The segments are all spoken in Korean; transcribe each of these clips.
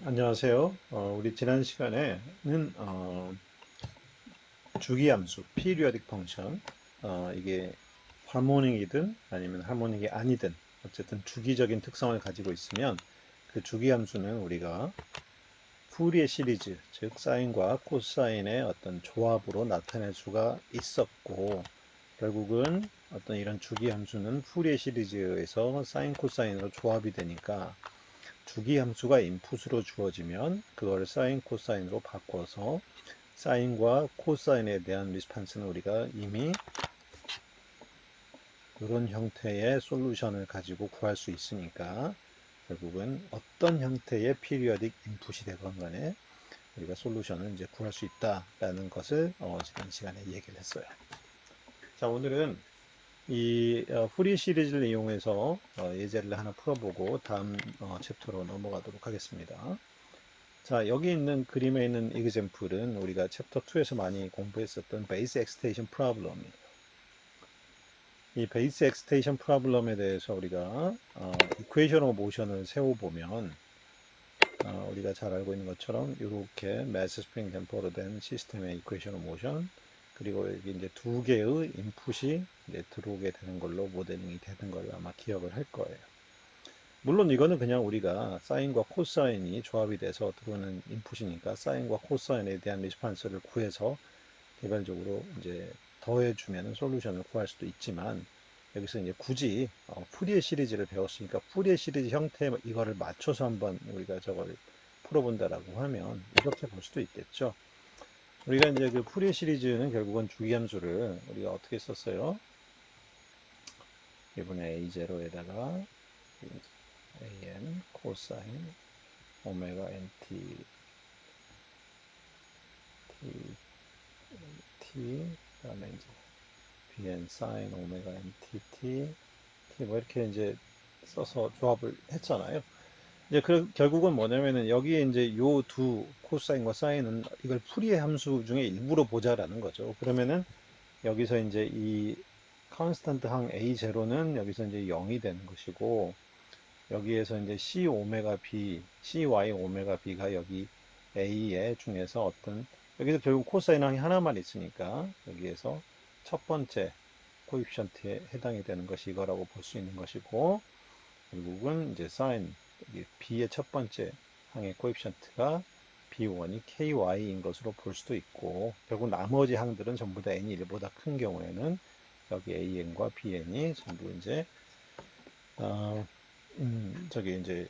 안녕하세요. 우리 지난 시간에는 주기함수, periodic function, 이게 harmonic이든 아니면 harmonic이 아니든 어쨌든 주기적인 특성을 가지고 있으면 그 주기함수는 우리가 푸리에 시리즈, 즉 사인과 코사인의 어떤 조합으로 나타낼 수가 있었고, 결국은 어떤 이런 주기함수는 푸리에 시리즈에서 사인, 코사인으로 조합이 되니까 주기함수가 인풋으로 주어지면 그걸 사인, 코사인으로 바꿔서 사인과 코사인에 대한 리스판스는 우리가 이미 이런 형태의 솔루션을 가지고 구할 수 있으니까 결국은 어떤 형태의 피리어딕 인풋이 되건 간에 우리가 솔루션을 이제 구할 수 있다라는 것을 지난 시간에 얘기를 했어요. 자, 오늘은 이 후리 시리즈를 이용해서 예제를 하나 풀어보고 다음 챕터로 넘어가도록 하겠습니다. 자, 여기 있는 그림에 있는 example은 우리가 챕터 2에서 많이 공부했었던 베이스 엑스텐션 프로블럼이에요. 이 베이스 엑스텐션 프로블럼에 대해서 우리가 이퀘이션 오브 모션을 세워보면 우리가 잘 알고 있는 것처럼 이렇게 매스 스프링 댐퍼로 된 시스템의 이퀘이션 오브 모션, 그리고 여기 이제 두 개의 인풋이 이제 들어오게 되는 걸로 모델링이 되는 걸 아마 기억을 할 거예요. 물론 이거는 그냥 우리가 사인과 코사인이 조합이 돼서 들어오는 인풋이니까 사인과 코사인에 대한 리스판스를 구해서 개별적으로 이제 더해주면 솔루션을 구할 수도 있지만, 여기서 이제 굳이 푸리에 시리즈를 배웠으니까 푸리에 시리즈 형태에 이거를 맞춰서 한번 우리가 저걸 풀어본다라고 하면 이렇게 볼 수도 있겠죠. 우리가 이제 그 푸리에 시리즈는 결국은 주기함수를 우리가 어떻게 썼어요? 이번에 A0에다가 an 코사인 오메가 nt t 그다음에 이제 bn 사인 오메가 nt t 뭐 이렇게 이제 써서 조합을 했잖아요. 이제 결국은 뭐냐면은 여기에 이제 요 두 코사인과 사인은 이걸 풀이의 함수 중에 일부러 보자라는 거죠. 그러면은 여기서 이제 이 컨스턴트 항 A0는 여기서 이제 0이 되는 것이고, 여기에서 이제 C 오메가 B, CY 오메가 B가 여기 A의 중에서 어떤, 여기서 결국 코사인 항이 하나만 있으니까 여기에서 첫 번째 코이피션트에 해당이 되는 것이 이거라고 볼 수 있는 것이고, 결국은 이제 사인, B의 첫 번째 항의 코이피션트가 B1이 KY인 것으로 볼 수도 있고, 결국 나머지 항들은 전부 다 N이 1보다 큰 경우에는 여기 AN과 BN이 전부 이제 저기 이제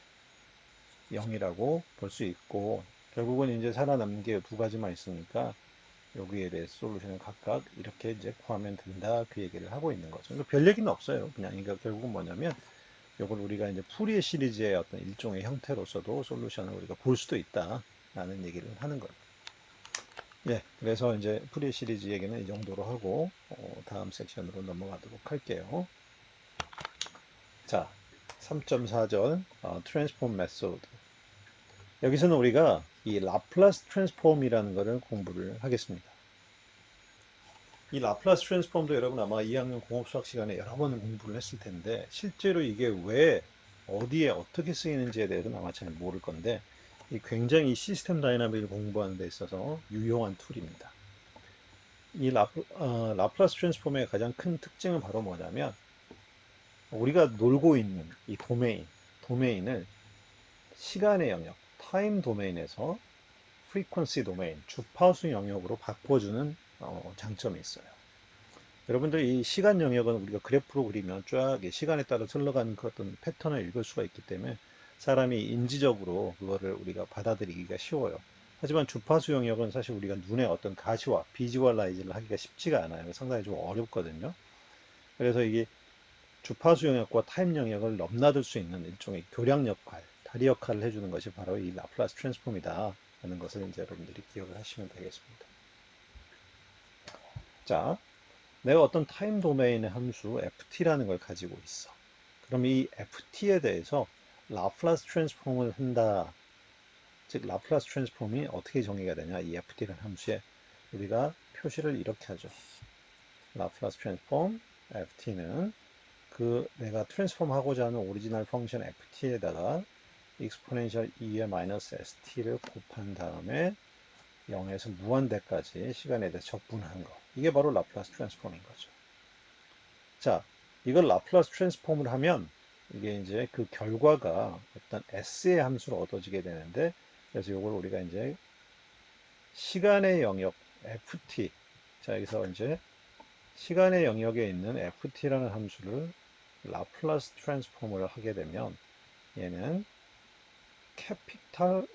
0이라고 볼 수 있고, 결국은 이제 살아남는 게 두 가지만 있으니까 여기에 대해 솔루션을 각각 이렇게 이제 구하면 된다, 그 얘기를 하고 있는 거죠. 그러니까 별 얘기는 없어요. 그냥 그러니까 결국은 뭐냐면 이걸 우리가 이제 푸리에 시리즈의 어떤 일종의 형태로서도 솔루션을 우리가 볼 수도 있다라는 얘기를 하는 거예요. 예, 그래서 이제 푸리에 시리즈 얘기는 이 정도로 하고 다음 섹션으로 넘어가도록 할게요. 자, 3.4절 트랜스폼 메소드. 여기서는 우리가 이 라플라스 트랜스폼이라는 것을 공부를 하겠습니다. 이 라플라스 트랜스폼도 여러분 아마 2학년 공업수학 시간에 여러 번 공부를 했을 텐데, 실제로 이게 왜 어디에 어떻게 쓰이는지에 대해서는 아마 잘 모를 건데, 이 굉장히 시스템 다이나믹을 공부하는 데 있어서 유용한 툴입니다. 이 라플라스 트랜스폼의 가장 큰 특징은 바로 뭐냐면, 우리가 놀고 있는 이 도메인을 시간의 영역, 타임 도메인에서 프리퀀시 도메인, 주파수 영역으로 바꿔주는 장점이 있어요. 여러분들 이 시간 영역은 우리가 그래프로 그리면 쫙 시간에 따라 흘러가는 그 어떤 패턴을 읽을 수가 있기 때문에 사람이 인지적으로 그거를 우리가 받아들이기가 쉬워요. 하지만 주파수 영역은 사실 우리가 눈에 어떤 가시화, 비주얼라이즈를 하기가 쉽지가 않아요. 상당히 좀 어렵거든요. 그래서 이게 주파수 영역과 타임 영역을 넘나들 수 있는 일종의 교량 역할, 다리 역할을 해주는 것이 바로 이 라플라스 트랜스폼이다 라는 것을 이제 여러분들이 기억을 하시면 되겠습니다. 자, 내가 어떤 타임 도메인의 함수 ft라는 걸 가지고 있어. 그럼 이 ft에 대해서 라플라스 트랜스폼을 한다. 즉 라플라스 트랜스폼이 어떻게 정의가 되냐? 이 ft라는 함수에 우리가 표시를 이렇게 하죠. 라플라스 트랜스폼 ft는 그 내가 트랜스폼 하고자 하는 오리지널 펑션 ft에다가 exponential e의 마이너스 st를 곱한 다음에 0에서 무한대까지 시간에 대해서 적분하는 거. 이게 바로 라플라스 트랜스폼인 거죠. 자, 이걸 라플라스 트랜스폼을 하면 이게 이제 그 결과가 어떤 s의 함수로 얻어지게 되는데, 그래서 이걸 우리가 이제 시간의 영역 ft, 자 여기서 이제 시간의 영역에 있는 ft라는 함수를 라플라스 트랜스폼을 하게 되면 얘는 캐피탈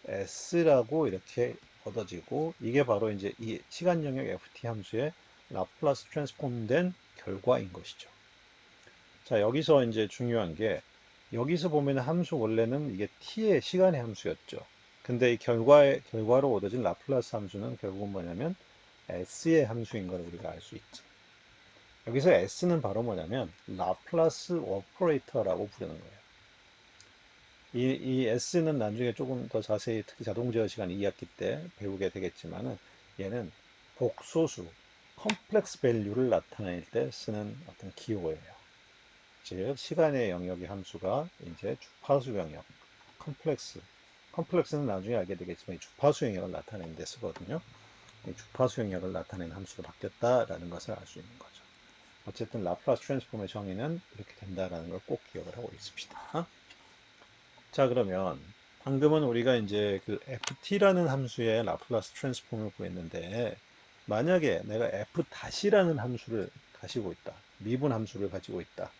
fs라고 이렇게 얻어지고, 이게 바로 이제 이 시간 영역 ft 함수의 라플라스 트랜스폼된 결과인 것이죠. 자, 여기서 이제 중요한 게, 여기서 보면 함수 원래는 이게 t의 시간의 함수였죠. 근데 이 결과로 얻어진 라플라스 함수는 결국은 뭐냐면 s의 함수인 걸 우리가 알 수 있지. 여기서 s는 바로 뭐냐면 라플라스 오퍼레이터라고 부르는 거예요. 이 s는 나중에 조금 더 자세히 특히 자동제어 시간 2학기 때 배우게 되겠지만은, 얘는 복소수 컴플렉스 밸류를 나타낼 때 쓰는 어떤 기호예요. 즉 시간의 영역의 함수가 이제 주파수 영역 컴플렉스는 나중에 알게 되겠지만 주파수 영역을 나타내는 데 쓰거든요. 이 주파수 영역을 나타내는 함수로 바뀌었다라는 것을 알 수 있는 거죠. 어쨌든 라플라스 트랜스폼의 정의는 이렇게 된다라는 걸 꼭 기억을 하고 있읍시다. 자, 그러면 방금은 우리가 이제 그 ft라는 함수의 라플라스 트랜스폼을 구했는데, 만약에 내가 f-라는 함수를 가지고 있다, 미분 함수를 가지고 있다,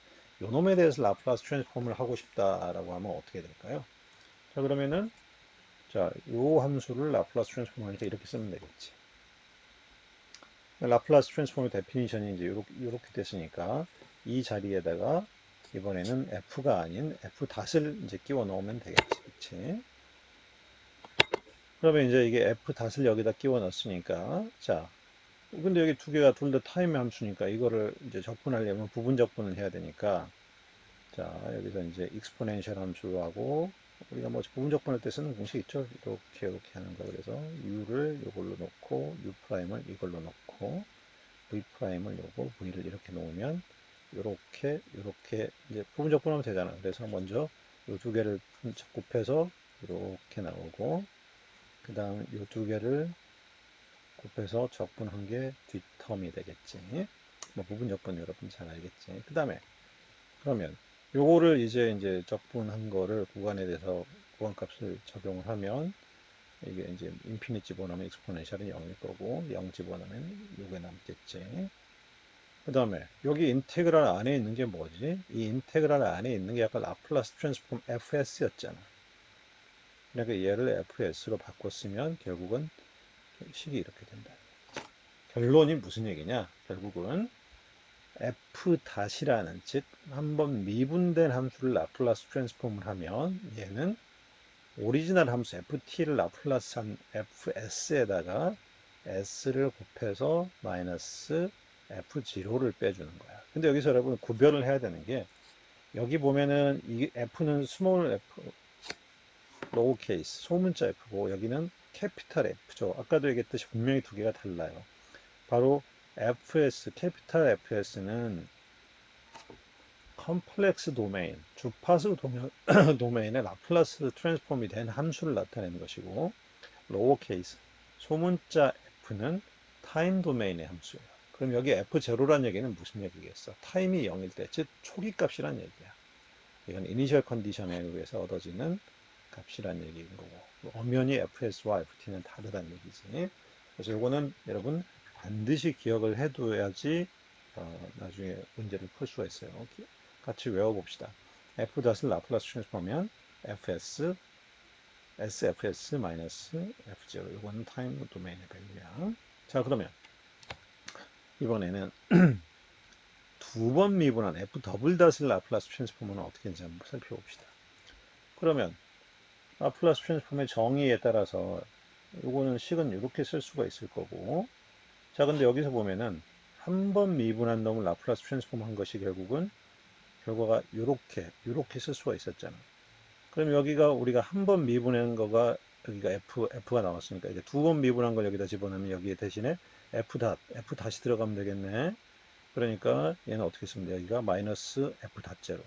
요 놈에 대해서 라플라스 트랜스폼을 하고 싶다라고 하면 어떻게 될까요? 자, 그러면은 자, 요 함수를 라플라스 트랜스폼 하니까 이렇게 쓰면 되겠지. 라플라스 트랜스폼의 데피니션이 이제 요렇게 됐으니까 이 자리에다가 이번에는 f가 아닌 f-을 이제 끼워 넣으면 되겠지. 그치? 그러면 이제 이게 f-을 여기다 끼워 넣었으니까, 자, 근데 여기 두 개가 둘 다 타임의 함수니까 이거를 이제 적분하려면 부분 적분을 해야 되니까, 자, 여기서 이제 익스포넨셜 함수하고, 우리가 뭐 부분 적분할 때 쓰는 공식 있죠? 이렇게 하는 거. 그래서 u를 이걸로 놓고, u'을 이걸로 놓고, v'을 요거, v를 이렇게 놓으면, 요렇게 이제 부분 적분하면 되잖아. 그래서 먼저 이 두 개를 곱해서 이렇게 나오고, 그 다음 이 두 개를 곱해서 적분한 게 뒷텀이 되겠지. 뭐 부분 적분 여러분 잘 알겠지. 그 다음에 그러면 요거를 이제 적분한 거를 구간에 대해서 구간값을 적용을 하면, 이게 이제 인피니트 집어넣으면 익스포넨셜은 0일 거고, 0 집어넣으면 요게 남겠지. 그 다음에 여기 인테그랄 안에 있는 게 뭐지? 이 인테그랄 안에 있는 게 약간 라플라스 트랜스폼 fs였잖아. 그러니까 얘를 fs로 바꿨으면 결국은 식이 이렇게 된다. 결론이 무슨 얘기냐? 결국은 f-라는, 즉 한번 미분된 함수를 라플라스 트랜스폼을 하면 얘는 오리지널 함수 ft를 라플라스한 fs에다가 s를 곱해서 마이너스 f0를 빼주는 거야. 근데 여기서 여러분 구별을 해야 되는 게, 여기 보면은 이 f는 스몰 f, 로우 케이스, 소문자 f고, 여기는 캐피탈 f죠. 아까도 얘기했듯이 분명히 두 개가 달라요. 바로 fs, 캐피탈 fs는 컴플렉스 도메인, 주파수 도메인의 라플라스 트랜스폼이 된 함수를 나타내는 것이고, 로워 케이스, 소문자 f는 타임 도메인의 함수예요. 그럼 여기 f0란 얘기는 무슨 얘기겠어? 타임이 0일 때, 즉 초기 값이란 얘기야. 이건 이니셜 컨디션에 의해서 얻어지는 값이란 얘기인 거고, 엄연히 fs와 ft는 다르다는 얘기지. 그래서 이거는 여러분 반드시 기억을 해둬야지 나중에 문제를 풀 수가 있어요. 같이 외워봅시다. f-를 라플라스 트랜스폼하면 fs, sfs 마이너스 f0. 이거는 타임 도메인의 밸류야. 자, 그러면 이번에는 두 번 미분한 f-를 라플라스 트랜스폼은 어떻게 되는지 한번 살펴봅시다. 그러면 라플라스 트랜스폼의 정의에 따라서 이거는 식은 이렇게 쓸 수가 있을 거고, 자, 근데 여기서 보면은 한 번 미분한 놈을 라플라스 트랜스폼 한 것이 결국은 결과가 이렇게 쓸 수가 있었잖아. 그럼 여기가 우리가 한 번 미분한 거가 여기가 f가 나왔으니까 이제 두 번 미분한 걸 여기다 집어넣으면 여기에 대신에 f 다시 들어가면 되겠네. 그러니까 얘는 어떻게 쓰면 돼? 여기가 마이너스 f 제로.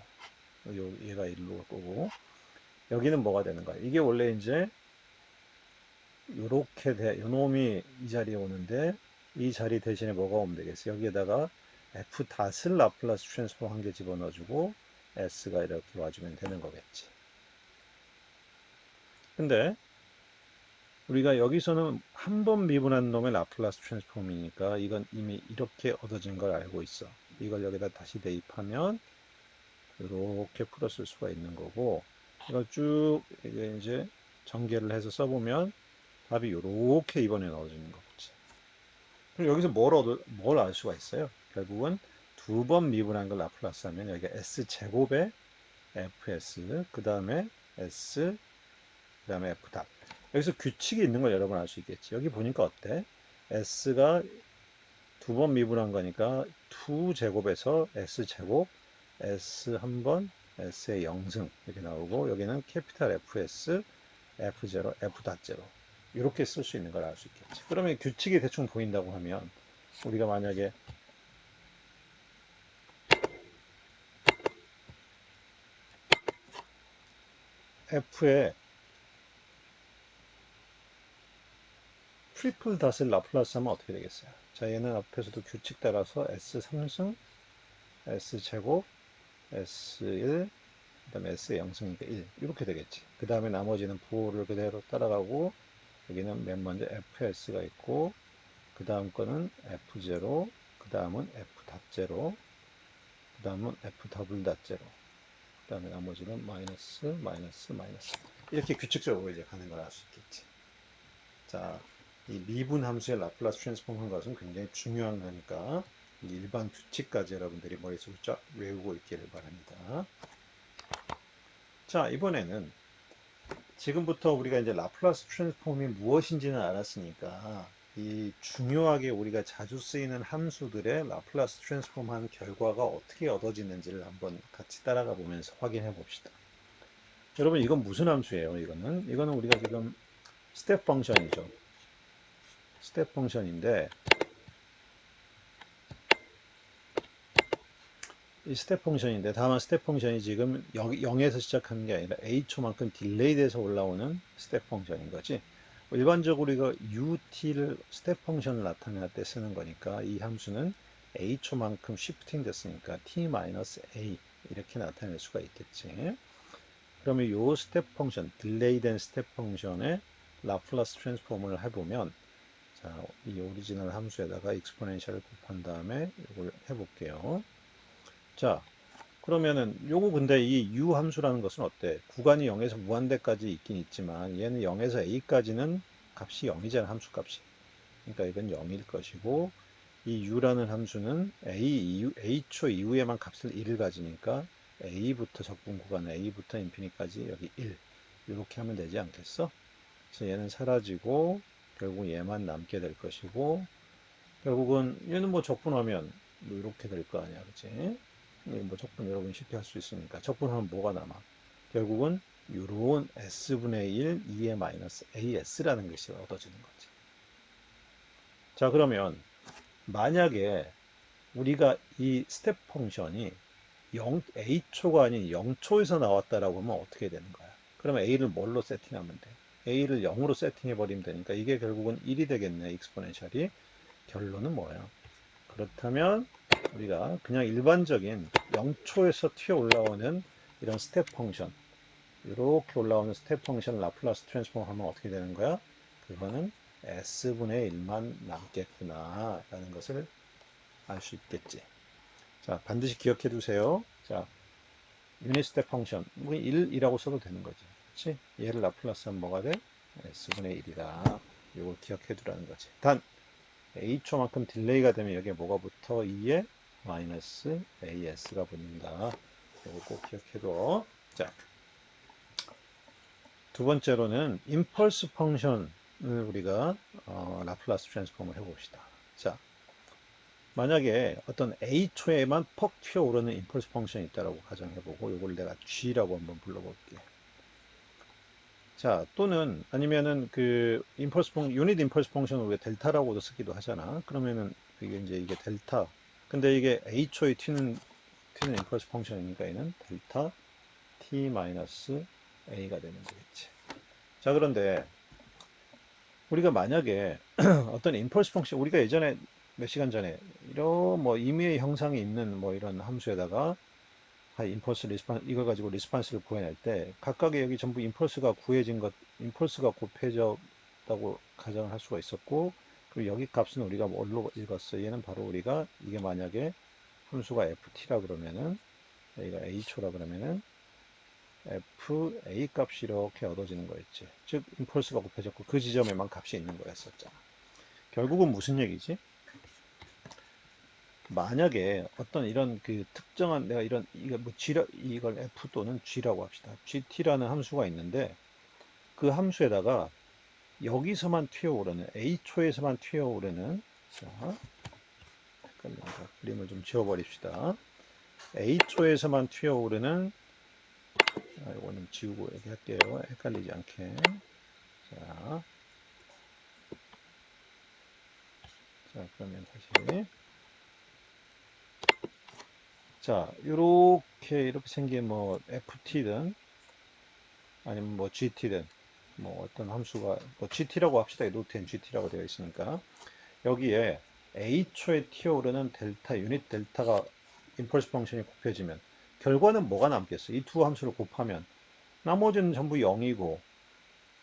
얘가 1로 올 거고. 여기는 뭐가 되는 거야? 이게 원래 이제 요렇게 요놈이 이 자리에 오는데 이 자리 대신에 뭐가 오면 되겠어? 여기에다가 f 닷을 라플라스 트랜스폼 한 개 집어넣어주고 s가 이렇게 와주면 되는 거겠지. 근데 우리가 여기서는 한 번 미분한 놈의 라플라스 트랜스폼이니까 이건 이미 이렇게 얻어진 걸 알고 있어. 이걸 여기다 다시 대입하면 이렇게 풀었을 수가 있는 거고, 이걸 쭉 이제 전개를 해서 써보면 답이 이렇게 이번에 넣어지는 거지. 그럼 여기서 뭘 알 수가 있어요? 결국은 두 번 미분한 걸 라플라스 하면 여기가 s제곱에 fs, 그 다음에 s, 그 다음에 f 답. 여기서 규칙이 있는 걸 여러분 알 수 있겠지. 여기 보니까 어때? s가 두 번 미분한 거니까 2제곱에서 s제곱, s 한 번, s의 0승 이렇게 나오고, 여기는 캐피탈 fs, f0, f 닷 제로 이렇게 쓸 수 있는 걸 알 수 있겠지. 그러면 규칙이 대충 보인다고 하면 우리가 만약에 f의 트리플 닷을 라플라스 하면 어떻게 되겠어요? 자, 얘는 앞에서도 규칙 따라서 s3승, s제곱, s1, 그 다음에 s의 0승이니까 1 이렇게 되겠지. 그 다음에 나머지는 부호를 그대로 따라가고, 여기는 맨 먼저 fs가 있고, 그 다음 거는 f0, 그 다음은 f 닷 제로, 그 다음은 f 더블 닷 제로, 그 다음에 나머지는 마이너스, 마이너스, 마이너스. 이렇게 규칙적으로 이제 가는 걸 알 수 있겠지. 자, 이 미분 함수의 라플라스 트랜스폼 한 것은 굉장히 중요한 거니까 일반 규칙까지 여러분들이 머릿속에 쫙 외우고 있기를 바랍니다. 자, 이번에는 지금부터 우리가 이제 라플라스 트랜스폼이 무엇인지는 알았으니까 이 중요하게 우리가 자주 쓰이는 함수들의 라플라스 트랜스폼 한 결과가 어떻게 얻어지는지를 한번 같이 따라가 보면서 확인해 봅시다. 여러분, 이건 무슨 함수예요? 이거는 우리가 지금 스텝 펑션이죠. 스텝 펑션인데, 이 스텝 펑션인데, 다만 스텝 펑션이 지금 0에서 시작하는 게 아니라 a초만큼 딜레이 돼서 올라오는 스텝 펑션인 거지. 일반적으로 이거 ut를 스텝 펑션을 나타낼 때 쓰는 거니까 이 함수는 a초만큼 쉬프팅 됐으니까 t-a 이렇게 나타낼 수가 있겠지. 그러면 이 스텝 펑션, 딜레이 된 스텝 펑션의 라플라스 트랜스폼을 해보면, 자, 이 오리지널 함수에다가 익스포넨셜을 곱한 다음에 이걸 해볼게요. 자, 그러면은 요거 근데 이 u 함수라는 것은 어때? 구간이 0에서 무한대까지 있긴 있지만 얘는 0에서 a까지는 값이 0이잖아, 함수값이. 그러니까 이건 0일 것이고, 이 u라는 함수는 a초 이후에만 값을 1을 가지니까 a부터 적분 구간 a부터 인피니까지 여기 1 이렇게 하면 되지 않겠어? 그래서 얘는 사라지고 결국 얘만 남게 될 것이고, 결국은 얘는 뭐 적분하면 뭐 이렇게 될 거 아니야, 그치? 뭐 적분 여러분 쉽게 할 수 있으니까 적분하면 뭐가 남아? 결국은 요런 s분의 1 2의 마이너스 as라는 것이 얻어지는 거지. 자, 그러면 만약에 우리가 이 스텝 펑션이 a초가 아닌 0초에서 나왔다라고 하면 어떻게 되는 거야? 그러면 a를 뭘로 세팅하면 돼? a를 0으로 세팅해 버리면 되니까 이게 결국은 1이 되겠네, 익스포넨셜이. 결론은 뭐예요? 그렇다면 우리가 그냥 일반적인 0초에서 튀어 올라오는 이런 스텝 펑션, 이렇게 올라오는 스텝 펑션 라플라스 트랜스폼 하면 어떻게 되는 거야? 그거는 s분의 1만 남겠구나 라는 것을 알 수 있겠지. 자, 반드시 기억해 두세요. 자, 유닛 스텝 펑션, 뭐 1이라고 써도 되는 거지. 그렇지? 얘를 라플라스 하면 뭐가 돼? s분의 1이다. 이걸 기억해 두라는 거지. 단 a초만큼 딜레이가 되면 여기에 뭐가 붙어? 2에 마이너스 as가 붙는다. 이거 꼭 기억해둬. 자, 두 번째로는 임펄스 펑션을 우리가 라플라스 트랜스폼을 해봅시다. 자, 만약에 어떤 a초에만 퍽 튀어오르는 임펄스 펑션이 있다라고 가정해보고 이걸 내가 g라고 한번 불러볼게. 자, 또는 아니면은 그 유닛 임펄스 펑션을 우리가 델타라고도 쓰기도 하잖아. 그러면은 이게 델타. 근데 이게 a초에 튀는 임펄스 펑션이니까 얘는 델타 t 마이너스 A가 되는 거겠지. 자, 그런데 우리가 만약에 어떤 임펄스 펑션, 우리가 예전에 몇 시간 전에 이런 뭐 임의의 형상이 있는 뭐 이런 함수에다가 임펄스 리스판 이걸 가지고 리스판스를 구해낼 때 각각의 여기 전부 임펄스가 구해진 것, 임펄스가 곱해졌다고 가정을 할 수가 있었고, 그리고 여기 값은 우리가 뭘로 읽었어? 얘는 바로 우리가 이게 만약에 함수가 ft라 그러면은 여기가 a초라 그러면은 fa 값이 이렇게 얻어지는 거였지. 즉 임펄스가 곱해졌고 그 지점에만 값이 있는 거였었잖아. 결국은 무슨 얘기지? 만약에 어떤 이런 그 특정한 내가 이런 이거 뭐 G라 이걸 f 또는 g라고 합시다. gt라는 함수가 있는데 그 함수에다가 여기서만 튀어오르는 a초에서만 튀어오르는 자 잠깐만 그림을 좀 지워버립시다. a초에서만 튀어오르는 이거는 지우고 얘기할게요. 헷갈리지 않게. 자, 자 그러면 다시 자 이렇게 생긴 뭐 ft든 아니면 뭐 gt든 뭐 어떤 함수가 뭐 gt라고 합시다. 노트엔 gt라고 되어 있으니까 여기에 a초에 튀어오르는 델타 유닛 델타가 임펄스 펑션이 곱해지면 결과는 뭐가 남겠어? 이 두 함수를 곱하면 나머지는 전부 0이고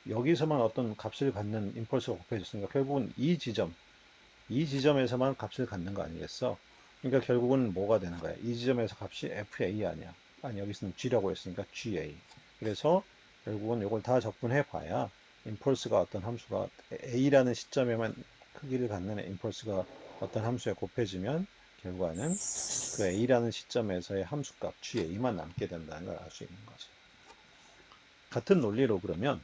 여기서만 어떤 값을 갖는 임펄스가 곱해졌으니까 결국은 이 지점에서만 값을 갖는 거 아니겠어? 그러니까 결국은 뭐가 되는 거야? 이 지점에서 값이 FA 아니야. 아니, 여기서는 G라고 했으니까 GA. 그래서 결국은 이걸 다 적분해 봐야 임펄스가 어떤 함수가 A라는 시점에만 크기를 갖는 임펄스가 어떤 함수에 곱해지면 결과는 그 A라는 시점에서의 함수값 GA만 남게 된다는 걸 알 수 있는 거지. 같은 논리로 그러면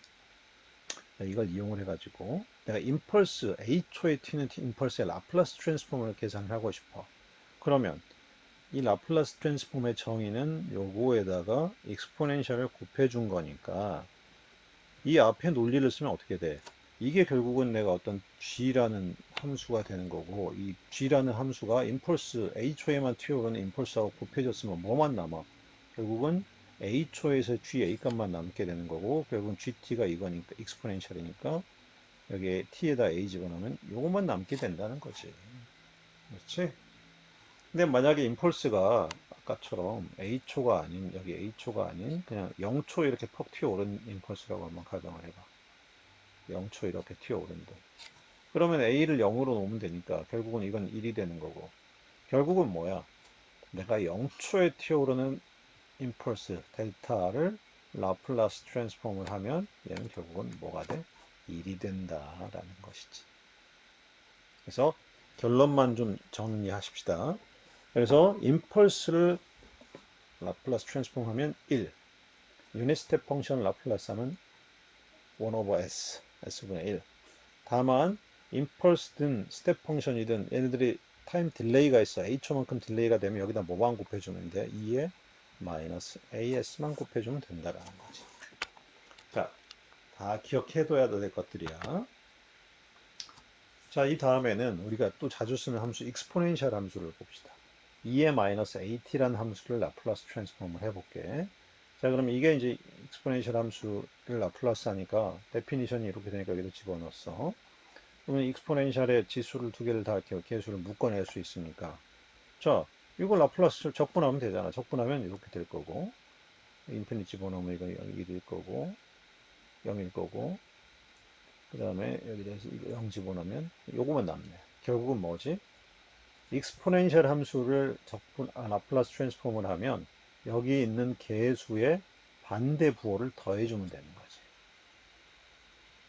이걸 이용을 해가지고 내가 임펄스 A초에 튀는 임펄스의 라플라스 트랜스폼을 계산을 하고 싶어. 그러면 이 라플라스 트랜스폼의 정의는 요거에다가 익스포넨셜을 곱해준 거니까 이 앞에 논리를 쓰면 어떻게 돼? 이게 결국은 내가 어떤 g라는 함수가 되는 거고 이 g라는 함수가 임펄스 a초에만 튀어오르는 임펄스하고 곱해졌으면 뭐만 남아? 결국은 a초에서 ga 값만 남게 되는 거고 결국은 gt가 이거니까 익스포넨셜이니까 여기에 t에다 a 집어넣으면 요것만 남게 된다는 거지. 그렇지? 근데 만약에 임펄스가 아까처럼 a초가 아닌 여기 a초가 아닌 그냥 0초 이렇게 퍽 튀어오른 임펄스라고 한번 가정을 해봐. 0초 이렇게 튀어오른다. 그러면 a를 0으로 놓으면 되니까 결국은 이건 1이 되는 거고 결국은 뭐야? 내가 0초에 튀어오르는 임펄스 델타를 라플라스 트랜스폼을 하면 얘는 결국은 뭐가 돼? 1이 된다라는 것이지. 그래서 결론만 좀 정리하십시다. 그래서 임펄스를 라플라스 트랜스폼 하면 1, 유닛 스텝 펑션 라플라스 하면 1 over s, s분의 1. 다만 임펄스든 스텝 펑션이든 얘네들이 타임 딜레이가 있어. a초만큼 딜레이가 되면 여기다 뭐만 곱해주면 돼? 2에 마이너스 as만 곱해주면 된다라는 거지. 자, 다 기억해둬야 될 것들이야. 자, 이 다음에는 우리가 또 자주 쓰는 함수 익스포넨셜 함수를 봅시다. 2의 마이너스 at라는 함수를 라플라스 트랜스폼을 해볼게. 자, 그럼 이게 이제 익스포넨셜 함수를 라플라스 하니까 데피니션이 이렇게 되니까 여기다 집어넣었어. 그러면 익스포넨셜의 지수를 두 개를 다 이렇게 개수를 묶어낼 수 있으니까. 자, 이걸 라플라스 적분하면 되잖아. 적분하면 이렇게 될 거고, 인피니트 집어넣으면 이거 0이 될 거고, 0일 거고, 그 다음에 여기 대해서 이거 0 집어넣으면 요거만 남네. 결국은 뭐지? 익스포넨셜 함수를 라플라스 트랜스폼을 하면 여기 있는 개수의 반대 부호를 더해주면 되는 거지.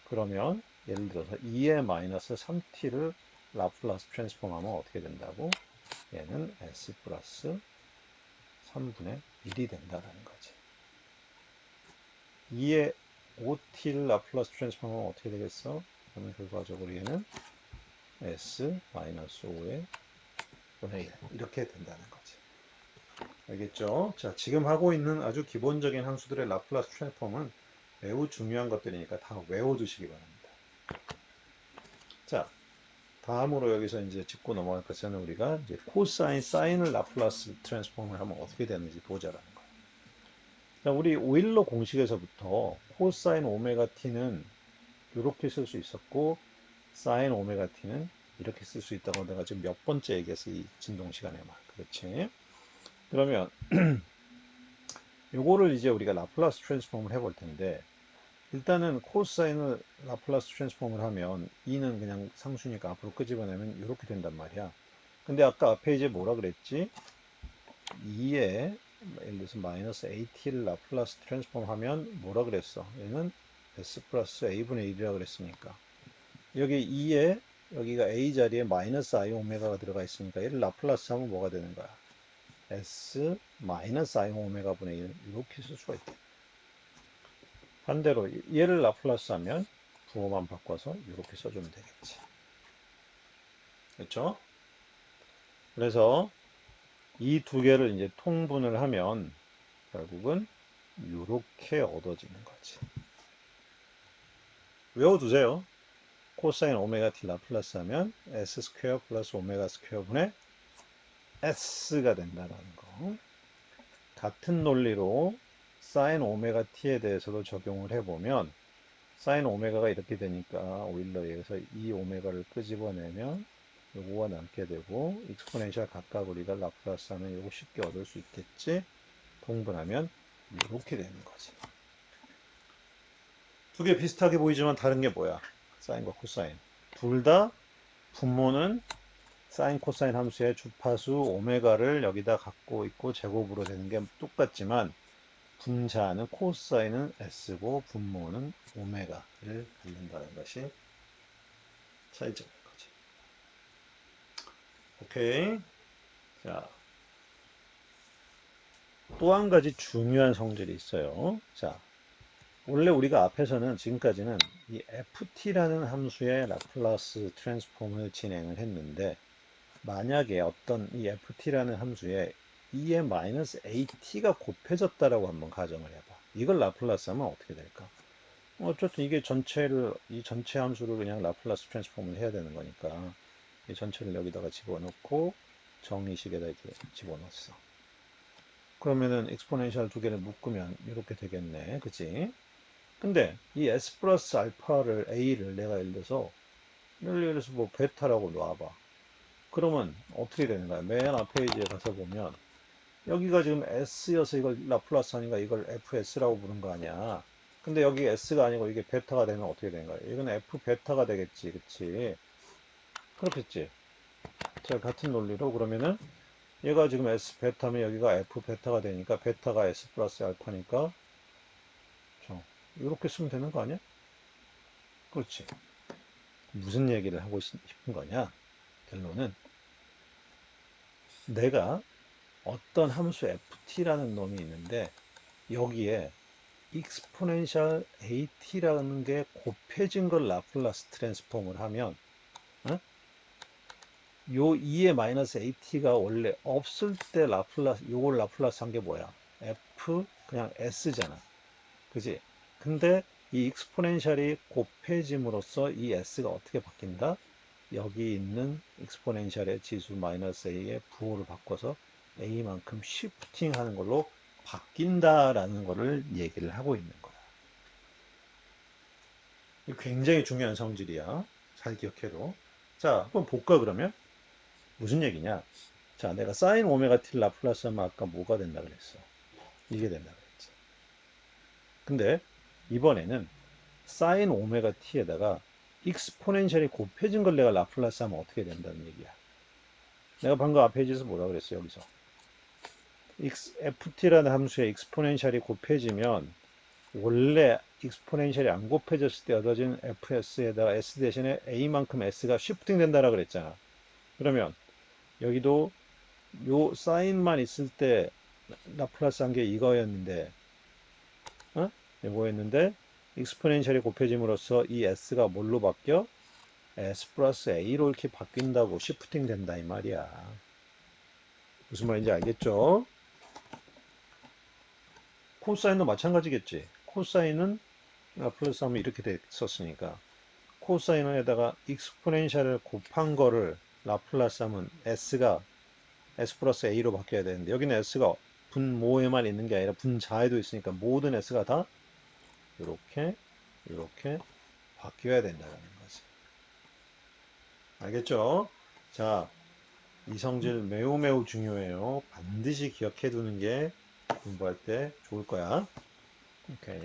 그러면 예를 들어서 2의 마이너스 3t를 라플라스 트랜스폼 하면 어떻게 된다고? 얘는 s 플러스 3분의 1이 된다는 거지. 2의 5t를 라플라스 트랜스폼 하면 어떻게 되겠어? 그러면 결과적으로 얘는 s 마이너스 5의 분의 1 이렇게 된다는 거지. 알겠죠? 자, 지금 하고 있는 아주 기본적인 함수들의 라플라스 트랜스폼은 매우 중요한 것들이니까 다 외워두시기 바랍니다. 자, 다음으로 여기서 이제 짚고 넘어갈 것은 우리가 이제 코사인, 사인을 라플라스 트랜스폼을 하면 어떻게 되는지 보자라는 거예요. 자, 우리 오일러 공식에서부터 코사인 오메가 t는 이렇게 쓸 수 있었고 사인 오메가 t는 이렇게 쓸 수 있다고 내가 지금 몇 번째 얘기했어, 이 진동 시간에만. 그렇지? 그러면 요거를 이제 우리가 라플라스 트랜스폼을 해볼 텐데, 일단은 코사인을 라플라스 트랜스폼을 하면 2는 그냥 상수니까 앞으로 끄집어내면 이렇게 된단 말이야. 근데 아까 앞에 이제 뭐라 그랬지? 2에 예를 들어서 마이너스 AT를 라플라스 트랜스폼 하면 뭐라 그랬어? 얘는 S 플러스 A분의 1이라 그랬으니까. 여기 2에 여기가 A 자리에 마이너스 I 오메가가 들어가 있으니까 얘를 라플라스 하면 뭐가 되는 거야? S 마이너스 I 오메가 분의 1 이렇게 쓸 수가 있다. 반대로 얘를 라플라스 하면 부호만 바꿔서 이렇게 써주면 되겠지. 그렇죠? 그래서 이 두 개를 이제 통분을 하면 결국은 이렇게 얻어지는 거지. 외워두세요. 코사인 오메가 t 라플라스 하면 s 스퀘어 플러스 오메가 스퀘어 분의 s가 된다는 거. 같은 논리로 사인 오메가 t에 대해서도 적용을 해보면 사인 오메가가 이렇게 되니까 오일러에 의해서 이 오메가를 끄집어내면 요거가 남게 되고 익스포넨셜 각각 우리가 라플라스 하면 요거 쉽게 얻을 수 있겠지. 통분하면 이렇게 되는 거지. 두 개 비슷하게 보이지만 다른 게 뭐야? 사인과 코사인. 둘 다 분모는 사인 코사인 함수의 주파수 오메가를 여기다 갖고 있고 제곱으로 되는 게 똑같지만 분자는 코사인은 s고 분모는 오메가를 갖는다는 것이 차이점인 거지. 오케이. 자, 또 한 가지 중요한 성질이 있어요. 자, 원래 우리가 앞에서는 지금까지는 이 ft라는 함수의 라플라스 트랜스폼을 진행을 했는데, 만약에 어떤 이 ft라는 함수에 e의 마이너스 at가 곱해졌다라고 한번 가정을 해봐. 이걸 라플라스 하면 어떻게 될까? 어쨌든 이게 이 전체 함수를 그냥 라플라스 트랜스폼을 해야 되는 거니까 이 전체를 여기다가 집어넣고 정의식에다 이렇게 집어넣었어. 그러면은 익스포넨셜 두 개를 묶으면 이렇게 되겠네. 그치? 근데 이 s 플러스 알파를 a를 내가 예를 들어서 뭐 베타라고 놔봐. 그러면 어떻게 되는 거야? 맨 앞 페이지에 가서 보면 여기가 지금 s여서 이걸 라플라스 하니까 이걸 fs라고 부른 거 아니야. 근데 여기 s가 아니고 이게 베타가 되면 어떻게 되는 거야? 이건 f 베타가 되겠지. 그치? 그렇겠지? 자, 같은 논리로 그러면은 얘가 지금 s 베타면 여기가 f 베타가 되니까 베타가 s 플러스 알파니까 이렇게 쓰면 되는 거 아니야? 그렇지. 무슨 얘기를 하고 싶은 거냐? 결론은 내가 어떤 함수 ft라는 놈이 있는데 여기에 exponential at라는 게 곱해진 걸 라플라스 트랜스폼을 하면 어? 요 2의 마이너스 at가 원래 없을 때 요걸 라플라스 한 게 뭐야? f 그냥 s잖아. 그지? 근데 이 익스포넨셜이 곱해짐으로써 이 s가 어떻게 바뀐다? 여기 있는 익스포넨셜의 지수 마이너스 a의 부호를 바꿔서 a만큼 쉬프팅 하는 걸로 바뀐다라는 거를 얘기를 하고 있는 거야. 굉장히 중요한 성질이야. 잘 기억해도. 자, 한번 볼까 그러면? 무슨 얘기냐? 자, 내가 사인 오메가 t 라플라스 하면 아까 뭐가 된다 그랬어? 이게 된다 그랬지. 근데 이번에는 사인 오메가 t에다가 익스포넨셜이 곱해진 걸 내가 라플라스 하면 어떻게 된다는 얘기야. 내가 방금 앞 페이지에서 뭐라 그랬어, 여기서. ft라는 함수의 익스포넨셜이 곱해지면 원래 익스포넨셜이 안 곱해졌을 때 얻어진 fs에다가 s 대신에 a만큼 s가 쉬프팅 된다라 그랬잖아. 그러면 여기도 요 사인만 있을 때 라플라스 한 게 이거였는데, 어? 뭐였는데 익스포넨셜이 곱해짐으로써 이 s가 뭘로 바뀌어? s 플러스 a로 이렇게 바뀐다고 쉬프팅 된다 이 말이야. 무슨 말인지 알겠죠? 코사인도 마찬가지겠지. 코사인은 라플라스 하면 이렇게 됐었으니까 코사인에다가 익스포넨셜을 곱한 거를 라플라스 하면 s가 s 플러스 a로 바뀌어야 되는데 여기는 s가 분모에만 있는 게 아니라 분자에도 있으니까 모든 s가 다 이렇게 이렇게 바뀌어야 된다는 거지. 알겠죠? 자, 이 성질 매우 매우 중요해요. 반드시 기억해 두는 게 공부할 때 좋을 거야. 오케이.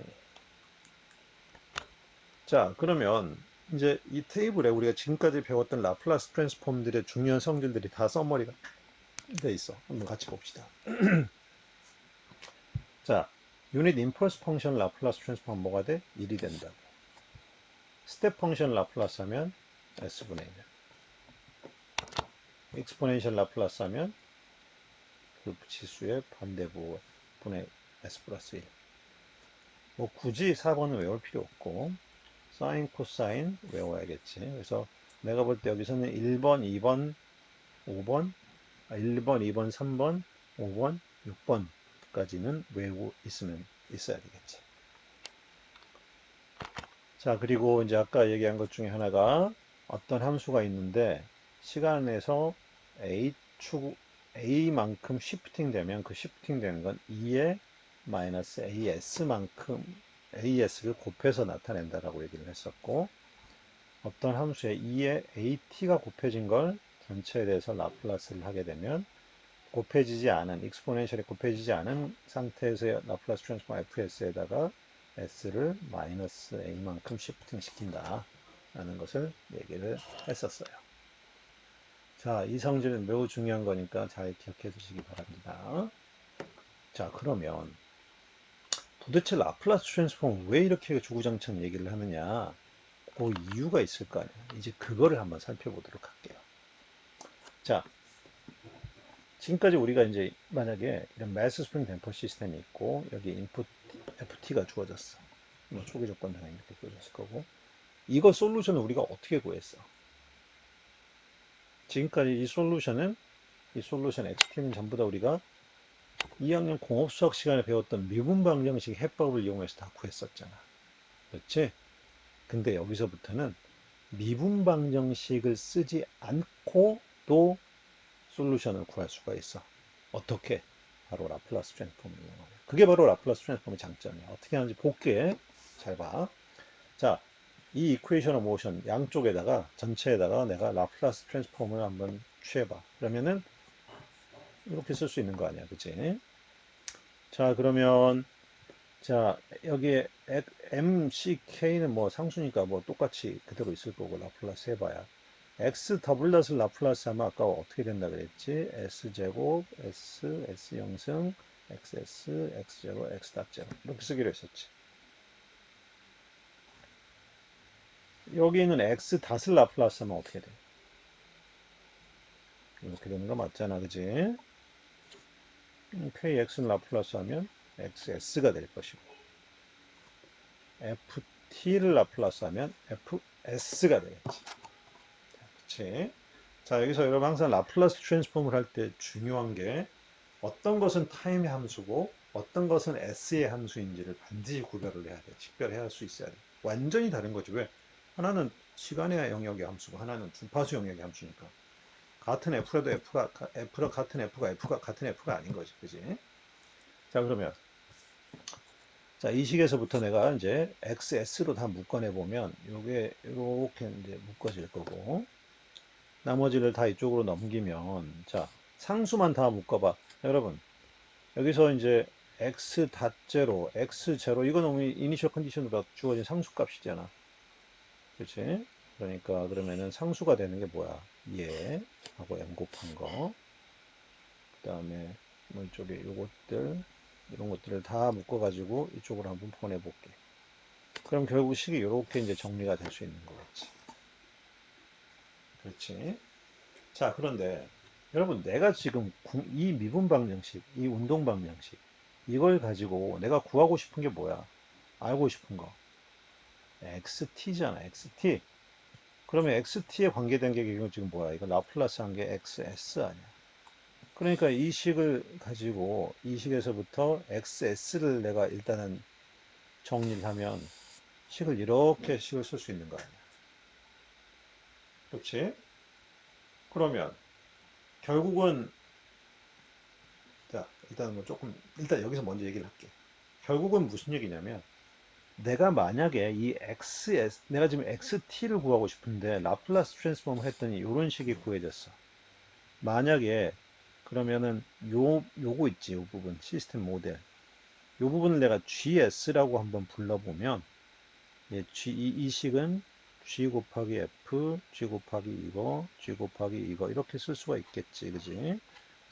자, 그러면 이제 이 테이블에 우리가 지금까지 배웠던 라플라스 트랜스폼들의 중요한 성질들이 다 써머리가 돼 있어. 한번 같이 봅시다. 자, 유닛 임펄스 펑션 라플라스 트랜스폼 뭐가 돼? 1이 된다고. 스텝 펑션 라플라스 하면 s분의 1. 익스포넨셜 라플라스 하면 그 지수의 반대부분의 s 플러스 1. 뭐 굳이 4번은 외울 필요 없고 사인, 코사인 외워야겠지. 그래서 내가 볼 때 여기서는 1번, 2번, 5번, 1번, 2번, 3번, 5번, 6번까지는 외우고 있어야 되겠지. 자, 그리고 이제 아까 얘기한 것 중에 하나가 어떤 함수가 있는데 시간에서 A만큼 쉬프팅 되면 그 쉬프팅 되는 건 2의 마이너스 AS만큼 AS를 곱해서 나타낸다라고 얘기를 했었고 어떤 함수에 2의 AT가 곱해진 걸 전체에 대해서 라플라스를 하게 되면 곱해지지 않은 익스포넨셜이 곱해지지 않은 상태에서 라플라스 트랜스폼 fs에다가 s를 마이너스 a만큼 시프팅 시킨다 라는 것을 얘기를 했었어요. 자, 이 성질은 매우 중요한 거니까 잘 기억해 두시기 바랍니다. 자, 그러면 도대체 라플라스 트랜스폼 왜 이렇게 주구장창 얘기를 하느냐? 그 이유가 있을 거 아니에요. 이제 그거를 한번 살펴보도록 할게요. 자, 지금까지 우리가 이제 만약에 이런 매스 스프링 댐퍼 시스템이 있고 여기 인풋 FT가 주어졌어. 뭐 초기 조건 당연히 이렇게 주어졌을 거고 이거 솔루션을 우리가 어떻게 구했어? 지금까지 이 솔루션 XT는 전부 다 우리가 2학년 공업수학 시간에 배웠던 미분 방정식 해법을 이용해서 다 구했었잖아. 그렇지? 근데 여기서부터는 미분 방정식을 쓰지 않고 또 솔루션을 구할 수가 있어. 어떻게? 바로 라플라스 트랜스폼을 이용하면. 그게 바로 라플라스 트랜스폼의 장점이야. 어떻게 하는지 볼게. 잘 봐. 자, 이 이퀘이션 오브 모션 양쪽에다가 전체에다가 내가 라플라스 트랜스폼을 한번 취해봐. 그러면은 이렇게 쓸 수 있는 거 아니야, 그치? 자, 그러면 자 여기에 MCK는 뭐 상수니까 뭐 똑같이 그대로 있을 거고 라플라스 해봐야 x 더블 닷을 라플라스 하면 아까 어떻게 된다 그랬지? s제곱 s 영승 xs x제곱 x닷제곱 이렇게 쓰기로 했었지. 여기 있는 x 닷을 라플라스 하면 어떻게 돼? 이렇게 되는 거 맞잖아, 그지? kx는 라플라스 하면 xs가 될 것이고 ft를 라플라스 하면 fs가 되겠지. 그치? 자, 여기서 여러분 항상 라플라스 트랜스폼을 할 때 중요한 게 어떤 것은 타임의 함수고 어떤 것은 s의 함수인지를 반드시 구별을 해야 돼. 식별해야 할 수 있어야 돼. 완전히 다른 거지. 왜? 하나는 시간의 영역의 함수고 하나는 주파수 영역의 함수니까. 같은 f라도 F가 같은 F가 같은 F가 아닌 거지. 그지? 자, 그러면 자, 이 식에서부터 내가 이제 XS로 다 묶어내 보면 요게 이렇게 이제 묶어질 거고 나머지를 다 이쪽으로 넘기면 자 상수만 다 묶어봐. 여러분 여기서 이제 x 닷제로 x 제로 이건 우리 이니셜 컨디션으로 주어진 상수값이잖아. 그렇지? 그러니까 그러면은 상수가 되는 게 뭐야? 얘 하고 m 곱한 거. 그다음에 뭐 이쪽에 요것들 이런 것들을 다 묶어가지고 이쪽으로 한번 보내볼게. 그럼 결국 식이 이렇게 이제 정리가 될 수 있는 거겠지. 그렇지? 자, 그런데 여러분 내가 지금 이 미분 방정식, 이 운동 방정식 이걸 가지고 내가 구하고 싶은 게 뭐야? 알고 싶은 거. XT잖아, XT. 그러면 XT에 관계된 게 지금 뭐야? 이거 라플라스 한 게 XS 아니야? 그러니까 이 식을 가지고 이 식에서부터 XS를 내가 일단은 정리를 하면 식을 이렇게 식을 쓸 수 있는 거 아니야? 그렇지? 그러면 결국은 자, 일단 뭐 조금 일단 여기서 먼저 얘기를 할게. 결국은 무슨 얘기냐면 내가 만약에 이 XS 내가 지금 XT를 구하고 싶은데 라플라스 트랜스폼을 했더니 이런 식이 구해졌어. 만약에 그러면은 요거 있지, 요 부분 시스템 모델 요 부분을 내가 GS라고 한번 불러보면 예, 이 식은 G 곱하기 F, G 곱하기 이거, G 곱하기 이거 이렇게 쓸 수가 있겠지, 그지?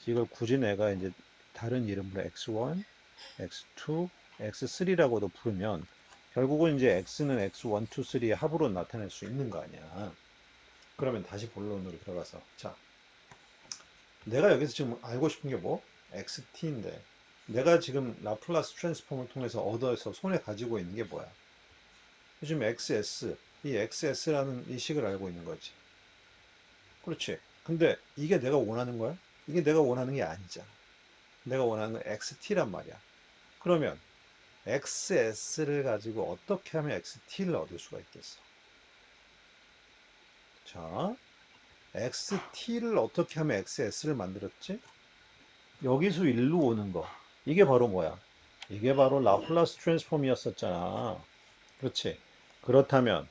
이걸 굳이 내가 이제 다른 이름으로 X1, X2, X3라고도 부르면 결국은 이제 X는 X1, 2, 3의 합으로 나타낼 수 있는 거 아니야. 그러면 다시 본론으로 들어가서 자, 내가 여기서 지금 알고 싶은 게 뭐? XT인데 내가 지금 라플라스 트랜스폼을 통해서 얻어서 손에 가지고 있는 게 뭐야? 요즘 XS, 이 XS라는 이 식을 알고 있는 거지. 그렇지. 근데 이게 내가 원하는 거야? 이게 내가 원하는 게 아니잖아. 내가 원하는 건 XT란 말이야. 그러면 XS를 가지고 어떻게 하면 XT를 얻을 수가 있겠어? 자, XT를 어떻게 하면 XS를 만들었지? 여기서 일로 오는 거. 이게 바로 뭐야? 이게 바로 라플라스 트랜스폼이었었잖아. 그렇지. 그렇다면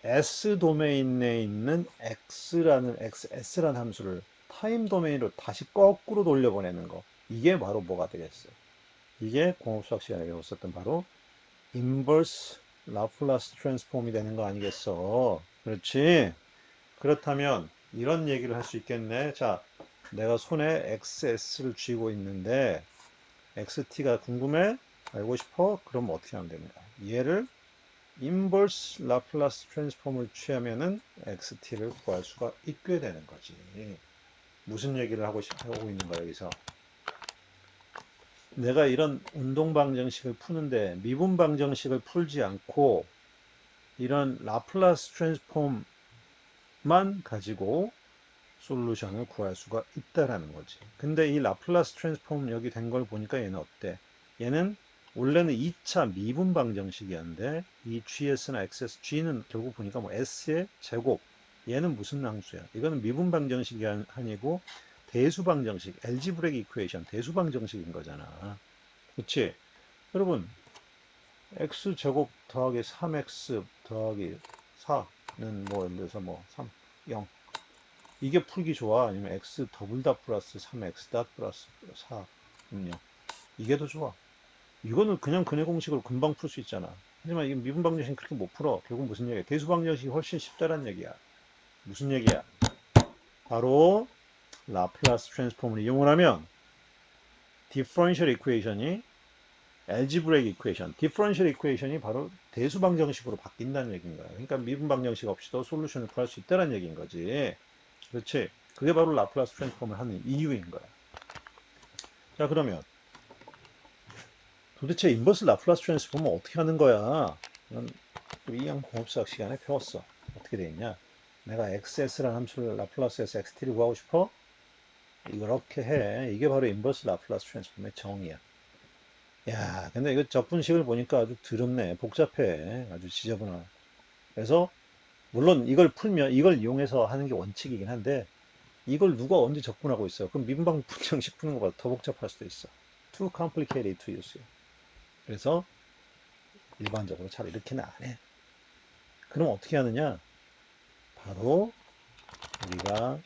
S 도메인에 있는 S라는 함수를 타임 도메인으로 다시 거꾸로 돌려보내는 거. 이게 바로 뭐가 되겠어? 이게 공업수학 시간에 배웠었던 바로 인버스 라플라스 트랜스폼이 되는 거 아니겠어? 그렇지? 그렇다면 이런 얘기를 할 수 있겠네. 자, 내가 손에 XS를 쥐고 있는데 XT가 궁금해? 알고 싶어? 그럼 어떻게 하면 됩니까? 얘를 인버스 라플라스 트랜스폼을 취하면은 XT를 구할 수가 있게 되는 거지. 무슨 얘기를 하고 있는 거야, 여기서? 내가 이런 운동 방정식을 푸는데 미분 방정식을 풀지 않고 이런 라플라스 트랜스폼만 가지고 솔루션을 구할 수가 있다라는 거지. 근데 이 라플라스 트랜스폼 여기 된 걸 보니까 얘는 어때? 얘는 원래는 2차 미분 방정식이었는데 이 GS나 XS, G는 결국 보니까 뭐 S의 제곱. 얘는 무슨 함수야? 이거는 미분 방정식이 아니고 대수 방정식, 알지브렉 이퀘이션, 대수 방정식인 거잖아. 그렇지? 여러분, x 제곱 더하기 3x 더하기 4는 뭐 예를 들어서 뭐 3, 0 이게 풀기 좋아? 아니면 x 더블 다 플러스 3x 다 플러스 4, 0 이게 더 좋아? 이거는 그냥 근해 공식으로 금방 풀 수 있잖아. 하지만 이게 미분 방정식 그렇게 못 풀어. 결국 무슨 얘기야? 대수 방정식이 훨씬 쉽다란 얘기야. 무슨 얘기야? 바로 라플라스 트랜스폼을 이용을 하면 디퍼런셜 이퀘이션이 알지브레이크 이퀘이션, 디퍼런셜 이퀘이션이 바로 대수 방정식으로 바뀐다는 얘기인 거야. 그러니까 미분 방정식 없이도 솔루션을 구할 수 있다는 얘기인 거지. 그렇지? 그게 바로 라플라스 트랜스폼을 하는 이유인 거야. 자, 그러면 도대체 인버스 라플라스 트랜스폼은 어떻게 하는 거야? 이건 우리 2학 공업수학 시간에 배웠어. 어떻게 돼 있냐? 내가 XS라는 함수를 라플라스에서 XT를 구하고 싶어? 이렇게 해. 이게 바로 인버스 라플라스 트랜스폼의 정의야. 야, 근데 이거 접분식을 보니까 아주 더럽네. 복잡해. 아주 지저분하. 그래서 물론 이걸 풀면 이걸 이용해서 하는 게 원칙이긴 한데 이걸 누가 언제 접근하고 있어? 그럼 민방 분정식 푸는 것보다 더 복잡할 수도 있어. Too complicated to use. 그래서 일반적으로 잘 이렇게는 안 해. 그럼 어떻게 하느냐? 바로 우리가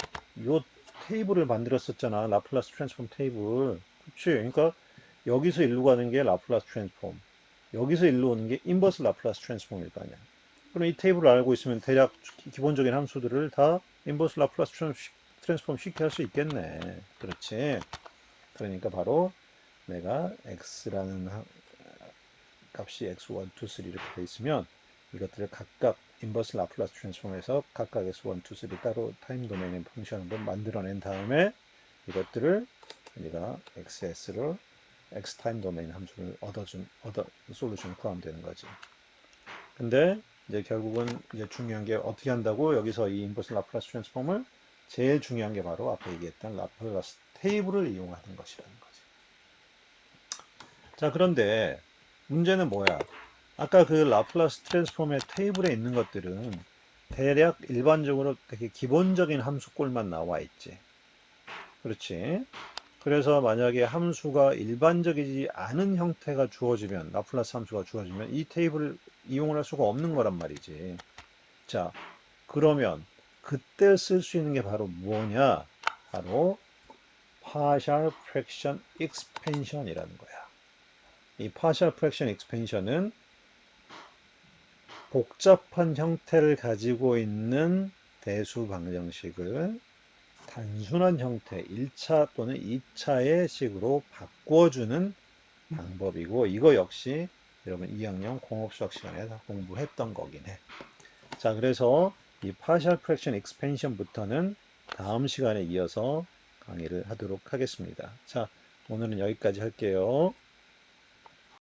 요 테이블을 만들었었잖아. 라플라스 트랜스폼 테이블. 그치? 그러니까 여기서 일로 가는 게 라플라스 트랜스폼. 여기서 일로 오는 게 인버스 라플라스 트랜스폼일 거 아니야. 그럼 이 테이블을 알고 있으면 대략 기본적인 함수들을 다 인버스 라플라스 트랜스폼 쉽게 할 수 있겠네. 그렇지. 그러니까 바로 내가 x라는 값이 x1, 2, 3 이렇게 돼 있으면 이것들을 각각 인버스 라플라스 트랜스폼에서 각각 x1, 2, 3 따로 타임 도메인의 펑션으로 만들어낸 다음에 이것들을 우리가 xs를 x 타임 도메인 함수를 얻어 솔루션을 구하면 되는 거지. 근데 이제 결국은 이제 중요한 게 어떻게 한다고 여기서 이 인버스 라플라스 트랜스폼을 제일 중요한 게 바로 앞에 얘기했던 라플라스 테이블을 이용하는 것이라는 거지. 자, 그런데 문제는 뭐야? 아까 그 라플라스 트랜스폼의 테이블에 있는 것들은 대략 일반적으로 되게 기본적인 함수꼴만 나와 있지. 그렇지? 그래서 만약에 함수가 일반적이지 않은 형태가 주어지면, 라플라스 함수가 주어지면 이 테이블을 이용을 할 수가 없는 거란 말이지. 자, 그러면 그때 쓸 수 있는 게 바로 뭐냐? 바로 partial fraction expansion이라는 거야. 이 partial fraction expansion은 복잡한 형태를 가지고 있는 대수 방정식을 단순한 형태, 1차 또는 2차의 식으로 바꿔주는 방법이고, 이거 역시 여러분 2학년 공업수학 시간에 다 공부했던 거긴 해. 자, 그래서 이 partial fraction expansion부터는 다음 시간에 이어서 강의를 하도록 하겠습니다. 자, 오늘은 여기까지 할게요.